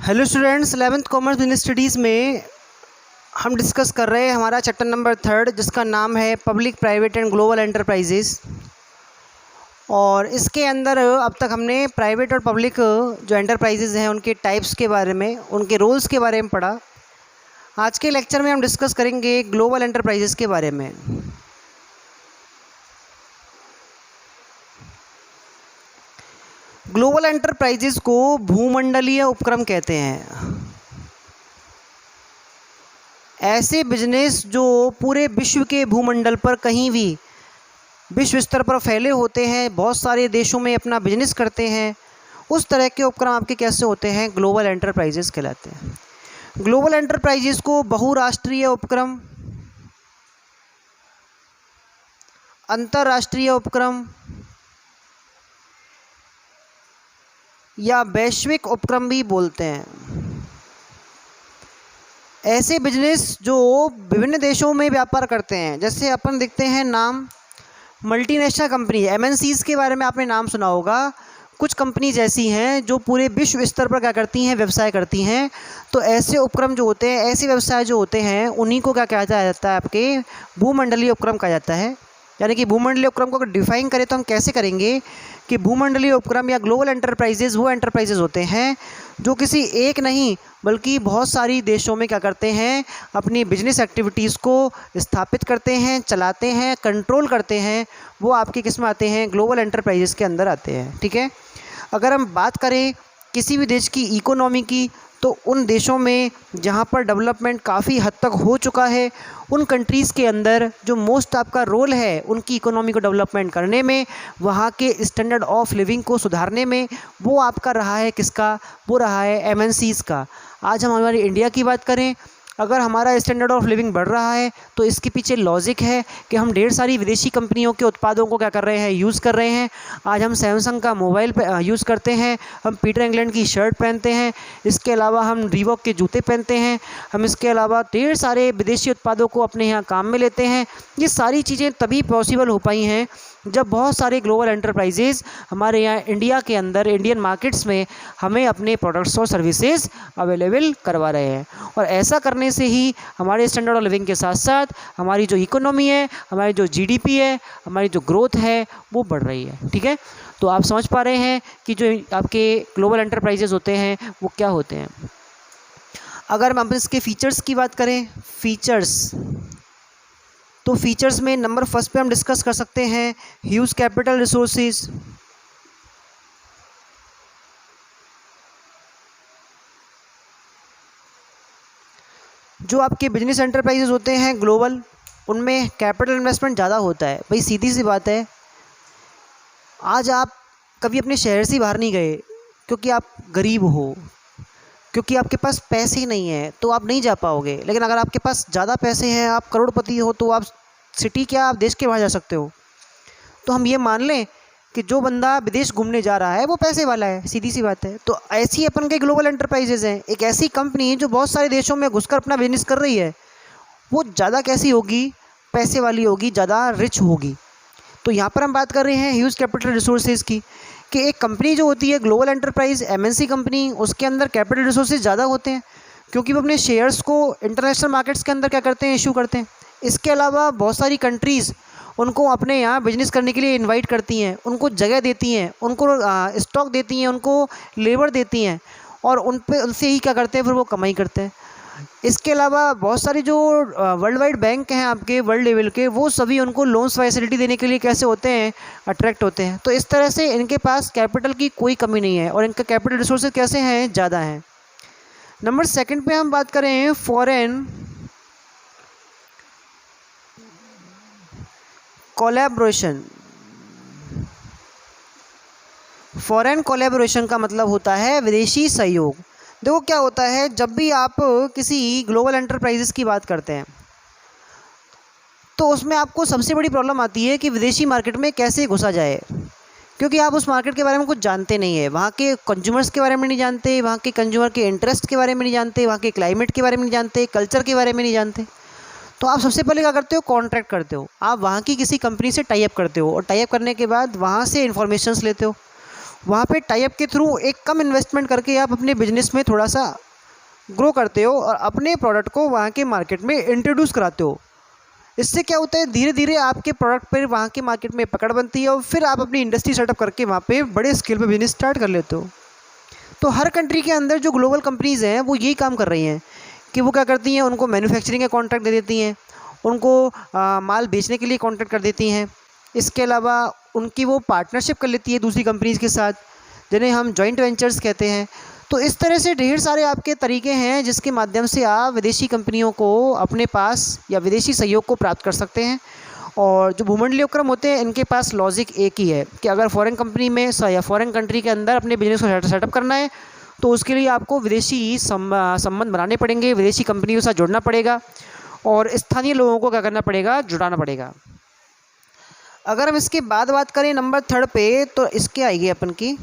Hello students, 11th commerce business studies में हम discuss कर रहे हैं हमारा चैप्टर नंबर 3 जिसका नाम है public private and global enterprises. और इसके अंदर अब तक हमने प्राइवेट और पब्लिक जो एंटरप्राइजेज़ हैं उनके टाइप्स के बारे में, उनके रोल्स के बारे में पढ़ा। आज के लेक्चर में हम डिस्कस करेंगे ग्लोबल एंटरप्राइजेज़ के बारे में। ग्लोबल एंटरप्राइजेज़ को भूमंडलीय उपक्रम कहते हैं। ऐसे बिजनेस जो पूरे विश्व के भूमंडल पर कहीं भी विश्व स्तर पर फैले होते हैं, बहुत सारे देशों में अपना बिजनेस करते हैं, उस तरह के उपक्रम आपके कैसे होते हैं? ग्लोबल एंटरप्राइजेज़ कहलाते हैं। ग्लोबल एंटरप्राइजेज़ को बहुराष्ट्रीय उपक्रम, अंतर्राष्ट्रीय उपक्रम या वैश्विक उपक्रम भी बोलते हैं। ऐसे बिजनेस जो विभिन्न देशों में व्यापार करते हैं, जैसे अपन देखते हैं नाम मल्टीनेशनल कंपनी, MNCs के बारे में आपने नाम सुना होगा। कुछ कंपनीज ऐसी हैं जो पूरे विश्व स्तर पर क्या करती हैं? व्यवसाय करती हैं। तो ऐसे उपक्रम जो होते हैं, ऐसे व्यवसाय जो होते हैं, उन्हीं को क्या कहा जाता है? आपके भूमंडलीय उपक्रम कहा जाता है। यानी कि भूमंडलीय उपक्रम को अगर डिफाइन करें तो हम कैसे करेंगे कि भूमंडलीय उपक्रम या ग्लोबल एंटरप्राइजेज़ वो एंटरप्राइजेज़ होते हैं जो किसी एक नहीं बल्कि बहुत सारी देशों में क्या करते हैं? अपनी बिजनेस एक्टिविटीज़ को स्थापित करते हैं, चलाते हैं, कंट्रोल करते हैं। वो आपके किस में आते हैं? ग्लोबल एंटरप्राइजेज़ के अंदर आते हैं। ठीक है। अगर हम बात करें किसी भी देश की इकोनॉमी की, तो उन देशों में जहाँ पर डेवलपमेंट काफ़ी हद तक हो चुका है, उन कंट्रीज़ के अंदर जो मोस्ट आपका रोल है उनकी इकोनॉमी को डेवलपमेंट करने में, वहाँ के स्टैंडर्ड ऑफ लिविंग को सुधारने में, वो आपका रहा है किसका? वो रहा है MNCs का। आज हम हमारी इंडिया की बात करें, अगर हमारा स्टैंडर्ड ऑफ लिविंग बढ़ रहा है तो इसके पीछे लॉजिक है कि हम ढेर सारी विदेशी कंपनियों के उत्पादों को क्या कर रहे हैं? यूज़ कर रहे हैं। आज हम सैमसंग का मोबाइल यूज़ करते हैं, हम पीटर इंग्लैंड की शर्ट पहनते हैं, इसके अलावा हम रीबॉक के जूते पहनते हैं, हम इसके अलावा ढेर सारे विदेशी उत्पादों को अपने यहाँ काम में लेते हैं। ये सारी चीज़ें तभी पॉसिबल हो पाई हैं जब बहुत सारे ग्लोबल एंटरप्राइजेज़ हमारे यहाँ इंडिया के अंदर, इंडियन मार्केट्स में हमें अपने प्रोडक्ट्स और सर्विसेज अवेलेबल करवा रहे हैं। और ऐसा करने से ही हमारे स्टैंडर्ड ऑफ लिविंग के साथ साथ हमारी जो इकोनॉमी है, हमारी जो GDP है, हमारी जो ग्रोथ है, वो बढ़ रही है। ठीक है। तो आप समझ पा रहे हैं कि जो आपके ग्लोबल एंटरप्राइजेज़ होते हैं वो क्या होते हैं। अगर हम इसके फीचर्स की बात करें, तो फीचर्स में नंबर फर्स्ट पे हम डिस्कस कर सकते हैं ह्यूज कैपिटल रिसोर्सेज। जो आपके बिजनेस एंटरप्राइजेज होते हैं ग्लोबल, उनमें कैपिटल इन्वेस्टमेंट ज़्यादा होता है। भाई सीधी सी बात है, आज आप कभी अपने शहर से बाहर नहीं गए क्योंकि आप गरीब हो, क्योंकि आपके पास पैसे ही नहीं है, तो आप नहीं जा पाओगे। लेकिन अगर आपके पास ज़्यादा पैसे हैं, आप करोड़पति हो, तो आप सिटी क्या, आप देश के बाहर जा सकते हो। तो हम ये मान लें कि जो बंदा विदेश घूमने जा रहा है वो पैसे वाला है, सीधी सी बात है। तो ऐसी अपन के ग्लोबल एंटरप्राइजेज़ हैं। एक ऐसी कंपनी जो बहुत सारे देशों में घुसकर अपना बिजनेस कर रही है, वो ज़्यादा कैसी होगी? पैसे वाली होगी, ज़्यादा रिच होगी। तो यहाँ पर हम बात कर रहे हैं ह्यूज कैपिटल रिसोर्सेज की, कि एक कंपनी जो होती है ग्लोबल एंटरप्राइज, MNC कंपनी, उसके अंदर कैपिटल रिसोर्सेज ज़्यादा होते हैं क्योंकि वो अपने शेयर्स को इंटरनेशनल मार्केट्स के अंदर क्या करते हैं? इशू करते हैं। इसके अलावा बहुत सारी कंट्रीज़ उनको अपने यहाँ बिजनेस करने के लिए इनवाइट करती हैं, उनको जगह देती हैं, उनको स्टॉक देती हैं, उनको लेबर देती हैं, और उनसे ही क्या करते हैं? फिर वो कमाई करते हैं। इसके अलावा बहुत सारे जो वर्ल्ड वाइड बैंक हैं आपके वर्ल्ड लेवल के, वो सभी उनको लोन्स फैसिलिटी देने के लिए कैसे होते हैं? अट्रैक्ट होते हैं। तो इस तरह से इनके पास कैपिटल की कोई कमी नहीं है और इनका कैपिटल रिसोर्सेज कैसे हैं? ज़्यादा हैं। नंबर सेकंड पे हम बात करें फॉरेन कोलैबोरेशन। फॉरेन कोलैबोरेशन का मतलब होता है विदेशी सहयोग। देखो क्या होता है, जब भी आप किसी ग्लोबल एंटरप्राइजेस की बात करते हैं तो उसमें आपको सबसे बड़ी प्रॉब्लम आती है कि विदेशी मार्केट में कैसे घुसा जाए, क्योंकि आप उस मार्केट के बारे में कुछ जानते नहीं है। वहाँ के कंज्यूमर्स के बारे में नहीं जानते, वहाँ के कंज्यूमर के इंटरेस्ट के बारे में नहीं जानते, वहाँ के क्लाइमेट के बारे में नहीं जानते, कल्चर के बारे में नहीं जानते। तो आप सबसे पहले क्या करते हो? कॉन्ट्रैक्ट करते हो। आप वहाँ की किसी कंपनी से टाई अप करते हो और टाई अप करने के बाद वहाँ से इन्फॉर्मेशंस लेते हो। वहाँ पे टाई अप के थ्रू एक कम इन्वेस्टमेंट करके आप अपने बिजनेस में थोड़ा सा ग्रो करते हो और अपने प्रोडक्ट को वहाँ के मार्केट में इंट्रोड्यूस कराते हो। इससे क्या होता है, धीरे धीरे आपके प्रोडक्ट पर वहाँ के मार्केट में पकड़ बनती है और फिर आप अपनी इंडस्ट्री सेटअप करके वहाँ पे बड़े स्केल पे बिजनेस स्टार्ट कर लेते हो। तो हर कंट्री के अंदर जो ग्लोबल कंपनीज़ हैं वो यही काम कर रही हैं कि वो क्या करती हैं, उनको मैन्युफैक्चरिंग का कॉन्ट्रैक्ट दे देती हैं, उनको माल बेचने के लिए कॉन्ट्रैक्ट कर देती हैं। इसके अलावा उनकी वो पार्टनरशिप कर लेती है दूसरी कंपनीज़ के साथ, जिन्हें हम जॉइंट वेंचर्स कहते हैं। तो इस तरह से ढेर सारे आपके तरीके हैं जिसके माध्यम से आप विदेशी कंपनियों को अपने पास या विदेशी सहयोग को प्राप्त कर सकते हैं। और जो भूमंडलीय उपक्रम होते हैं इनके पास लॉजिक एक ही है कि अगर फॉरेन कंपनी में या फॉरेन कंट्री के अंदर अपने बिजनेस को सेटअप करना है तो उसके लिए आपको विदेशी संबंध बनाने पड़ेंगे, विदेशी कंपनियों के साथ जुड़ना पड़ेगा और स्थानीय लोगों को क्या करना पड़ेगा, जुटाना पड़ेगा। अगर हम इसके बाद बात करें नंबर 3 पे, तो इसके आएगी अपन की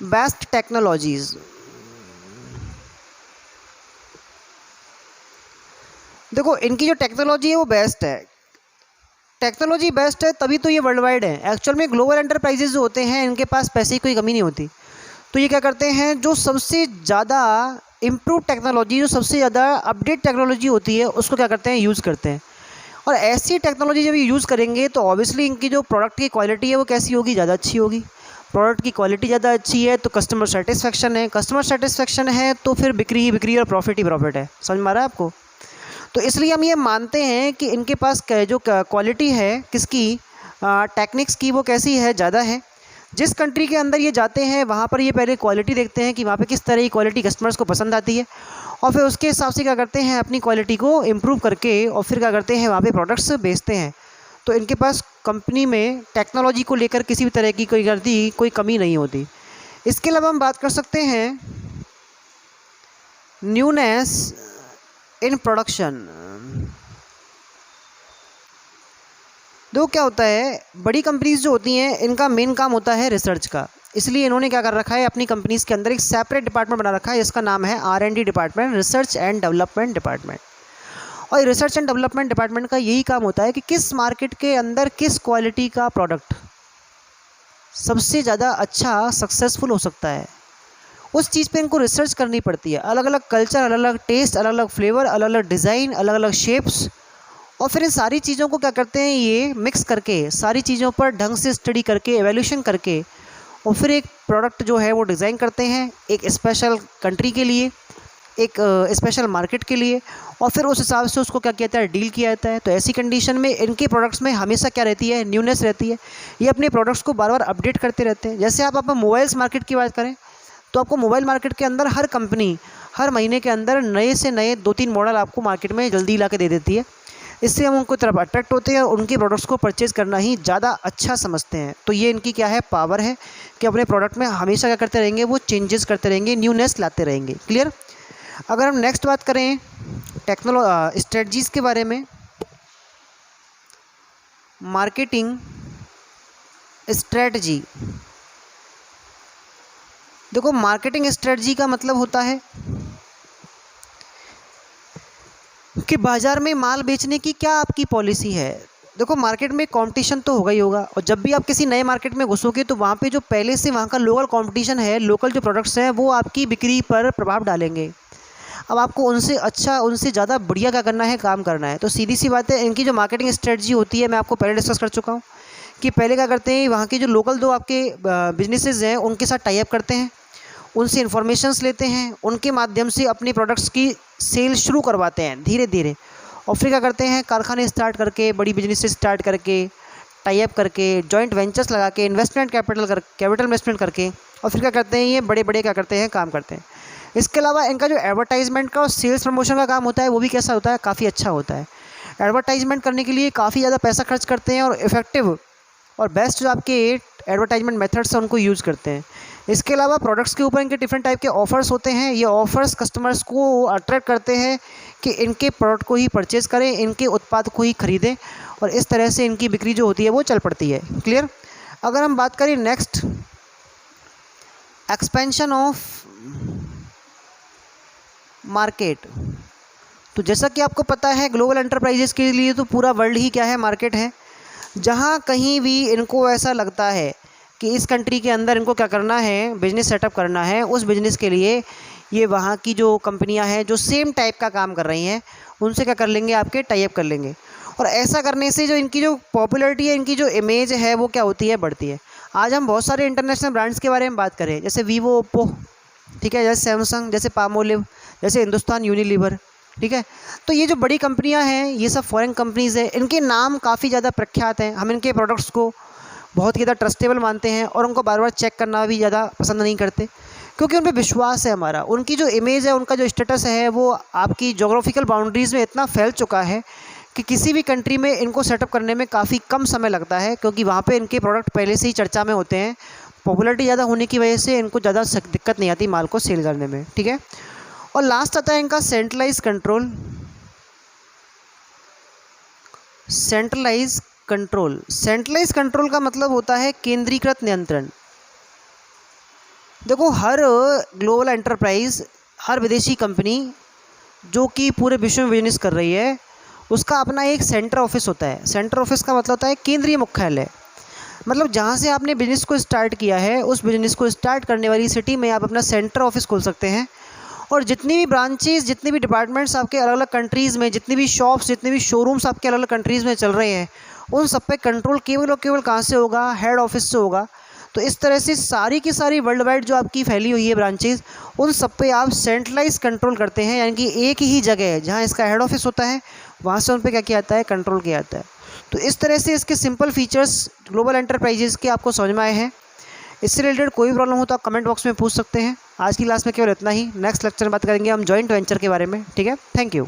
बेस्ट टेक्नोलॉजीज़। देखो इनकी जो टेक्नोलॉजी है वो बेस्ट है। टेक्नोलॉजी बेस्ट है तभी तो ये वर्ल्ड वाइड है। एक्चुअल में ग्लोबल एंटरप्राइजेज जो होते हैं इनके पास पैसे की कोई कमी नहीं होती। तो ये क्या करते हैं, जो सबसे ज़्यादा इम्प्रूव टेक्नोलॉजी, जो सबसे ज़्यादा अपडेट टेक्नोलॉजी होती है उसको क्या करते हैं, यूज़ करते हैं। और ऐसी टेक्नोलॉजी जब ये यूज़ करेंगे तो ऑब्वियसली इनकी जो प्रोडक्ट की क्वालिटी है वो कैसी होगी, ज़्यादा अच्छी होगी। प्रोडक्ट की क्वालिटी ज़्यादा अच्छी है तो कस्टमर सेटिस्फेक्शन है, कस्टमर सेटिस्फेक्शन है तो फिर बिक्री ही बिक्री और प्रॉफिट ही प्रॉफिट है। समझ में आ रहा है आपको? तो इसलिए हम ये मानते हैं कि इनके पास जो क्वालिटी है किसकी, टेक्निक्स की, वो कैसी है, ज़्यादा है। जिस कंट्री के अंदर ये जाते हैं वहाँ पर ये पहले क्वालिटी देखते हैं कि वहाँ पे किस तरह की क्वालिटी कस्टमर्स को पसंद आती है और फिर उसके हिसाब से क्या करते हैं, अपनी क्वालिटी को इम्प्रूव करके और फिर क्या करते हैं, वहाँ पे प्रोडक्ट्स बेचते हैं। तो इनके पास कंपनी में टेक्नोलॉजी को लेकर किसी भी तरह की कोई कमी नहीं होती। इसके अलावा हम बात कर सकते हैं न्यूनेस इन प्रोडक्शन। देखो क्या होता है, बड़ी कंपनीज जो होती हैं इनका मेन काम होता है रिसर्च का। इसलिए इन्होंने क्या कर रखा है, अपनी कंपनीज के अंदर एक सेपरेट डिपार्टमेंट बना रखा है जिसका नाम है R&D department, research and development department. और रिसर्च एंड डेवलपमेंट डिपार्टमेंट का यही काम होता है कि किस मार्केट के अंदर किस क्वालिटी का प्रोडक्ट सबसे ज़्यादा अच्छा सक्सेसफुल हो सकता है, उस चीज़ पे इनको रिसर्च करनी पड़ती है। अलग अलग कल्चर, अलग अलग टेस्ट, अलग अलग फ्लेवर, अलग अलग डिज़ाइन, अलग अलग शेप्स, और फिर इन सारी चीज़ों को क्या करते हैं, ये मिक्स करके सारी चीज़ों पर ढंग से स्टडी करके, एवेल्यूशन करके और फिर एक प्रोडक्ट जो है वो डिज़ाइन करते हैं एक स्पेशल कंट्री के लिए, एक स्पेशल मार्केट के लिए, और फिर उस हिसाब से उसको क्या किया जाता है, डील किया जाता है। तो ऐसी कंडीशन में इनके प्रोडक्ट्स में हमेशा क्या रहती है, न्यूनेस रहती है। ये अपने प्रोडक्ट्स को बार बार अपडेट करते रहते हैं। जैसे आप मोबाइल्स मार्केट की बात करें तो आपको मोबाइल मार्केट के अंदर हर कंपनी हर महीने के अंदर नए से नए 2-3 मॉडल आपको मार्केट में जल्दी ला के दे देती है। इससे हम उनको तरफ अट्रैक्ट होते हैं और उनके प्रोडक्ट्स को परचेज़ करना ही ज़्यादा अच्छा समझते हैं। तो ये इनकी क्या है, पावर है कि अपने प्रोडक्ट में हमेशा क्या करते रहेंगे, वो चेंजेस करते रहेंगे, न्यूनेस लाते रहेंगे। क्लियर? अगर हम नेक्स्ट बात करें स्ट्रेटजीज़ के बारे में, मार्केटिंग स्ट्रेटजी। देखो मार्केटिंग स्ट्रेटजी का मतलब होता है कि बाज़ार में माल बेचने की क्या आपकी पॉलिसी है। देखो मार्केट में कंपटीशन तो होगा ही होगा, और जब भी आप किसी नए मार्केट में घुसोगे तो वहाँ पे जो पहले से वहाँ का लोकल कंपटीशन है, लोकल जो प्रोडक्ट्स हैं वो आपकी बिक्री पर प्रभाव डालेंगे। अब आपको उनसे अच्छा, उनसे ज़्यादा बढ़िया क्या करना है, काम करना है। तो सीधी सी बात है, इनकी जो मार्केटिंग स्ट्रेटजी होती है मैं आपको पहले डिस्कस कर चुका हूँ कि पहले क्या करते हैं, वहाँ के जो लोकल दो आपके बिजनेसेस हैं उनके साथ टाई अप करते हैं, उनसे इन्फॉर्मेशंस लेते हैं, उनके माध्यम से अपनी प्रोडक्ट्स की सेल शुरू करवाते हैं धीरे धीरे, और फिर क्या करते हैं, कारखाने स्टार्ट करके, बड़ी बिजनेस स्टार्ट करके, टाई अप करके, जॉइंट वेंचर्स लगा के, कैपिटल इन्वेस्टमेंट करके, और फिर क्या करते हैं, ये बड़े बड़े क्या करते हैं, काम करते हैं। इसके अलावा इनका जो एडवर्टाइजमेंट का और सेल्स प्रमोशन का काम होता है वो भी कैसा होता है, काफ़ी अच्छा होता है। एडवर्टाइजमेंट करने के लिए काफ़ी ज़्यादा पैसा खर्च करते हैं और इफेक्टिव और बेस्ट जो आपके एडवर्टाइजमेंट मेथड्स हैं उनको यूज़ करते हैं। इसके अलावा प्रोडक्ट्स के ऊपर इनके डिफरेंट टाइप के ऑफ़र्स होते हैं। ये ऑफ़र्स कस्टमर्स को अट्रैक्ट करते हैं कि इनके प्रोडक्ट को ही परचेज़ करें, इनके उत्पाद को ही खरीदें, और इस तरह से इनकी बिक्री जो होती है वो चल पड़ती है। क्लियर? अगर हम बात करें नेक्स्ट, एक्सपेंशन ऑफ मार्केट, तो जैसा कि आपको पता है ग्लोबल एंटरप्राइजेस के लिए तो पूरा वर्ल्ड ही क्या है, मार्केट है। जहाँ कहीं भी इनको ऐसा लगता है कि इस कंट्री के अंदर इनको क्या करना है, बिजनेस सेटअप करना है। उस बिजनेस के लिए ये वहाँ की जो कंपनियाँ हैं जो सेम टाइप का काम कर रही हैं उनसे क्या कर लेंगे, आपके टाई अप कर लेंगे। और ऐसा करने से जो इनकी जो पॉपुलैरिटी है, इनकी जो इमेज है वो क्या होती है, बढ़ती है। आज हम बहुत सारे इंटरनेशनल ब्रांड्स के बारे में बात करें, जैसे वीवो, ओप्पो, ठीक है, जैसे सैमसंग, जैसे पामोलिव, जैसे हिंदुस्तान यूनिलीवर, ठीक है। तो ये जो बड़ी कंपनियां हैं ये सब फॉरेन कंपनीज़ हैं, इनके नाम काफ़ी ज़्यादा प्रख्यात हैं। हम इनके प्रोडक्ट्स को बहुत ही ज़्यादा ट्रस्टेबल मानते हैं और उनको बार बार चेक करना भी ज़्यादा पसंद नहीं करते, क्योंकि उन पर विश्वास है हमारा। उनकी जो इमेज है, उनका जो स्टेटस है वो आपकी जोग्राफिकल बाउंड्रीज़ में इतना फैल चुका है कि किसी भी कंट्री में इनको सेटअप करने में काफ़ी कम समय लगता है, क्योंकि वहाँ पे इनके प्रोडक्ट पहले से ही चर्चा में होते हैं। पॉपुलैरिटी ज़्यादा होने की वजह से इनको ज़्यादा दिक्कत नहीं आती माल को सेल करने में, ठीक है। और लास्ट आता है इनका सेंट्रलाइज कंट्रोल। सेंट्रलाइज कंट्रोल का मतलब होता है केंद्रीकृत नियंत्रण। देखो, हर ग्लोबल एंटरप्राइज, हर विदेशी कंपनी जो कि पूरे विश्व में बिजनेस कर रही है, उसका अपना एक सेंटर ऑफिस होता है। सेंटर ऑफिस का मतलब होता है केंद्रीय मुख्यालय। मतलब जहाँ से आपने बिज़नेस को स्टार्ट किया है, उस बिज़नेस को स्टार्ट करने वाली सिटी में आप अपना सेंटर ऑफिस खोल सकते हैं। और जितनी भी ब्रांचेस, जितने भी डिपार्टमेंट्स आपके अलग अलग कंट्रीज़ में, जितनी भी शॉप्स, जितने भी शोरूम्स आपके अलग अलग कंट्रीज़ में चल रहे हैं, उन सब पे कंट्रोल केवल और केवल कहाँ से होगा, हेड ऑफिस से होगा। तो इस तरह से सारी की सारी वर्ल्ड वाइड जो आपकी फैली हुई है ब्रांचेस, उन सब पे आप सेंट्रलाइज कंट्रोल करते हैं, यानी कि एक ही जगह है जहाँ इसका हेड ऑफिस होता है, वहाँ से उन पे क्या किया जाता है, कंट्रोल किया जाता है। तो इस तरह से इसके सिंपल फीचर्स ग्लोबल एंटरप्राइजेज़ के आपको समझ में आए हैं। इससे रिलेटेड कोई प्रॉब्लम हो तो आप कमेंट बॉक्स में पूछ सकते हैं। आज की क्लास में केवल इतना ही। नेक्स्ट लेक्चर में बात करेंगे हम जॉइंट वेंचर के बारे में, ठीक है। Thank you.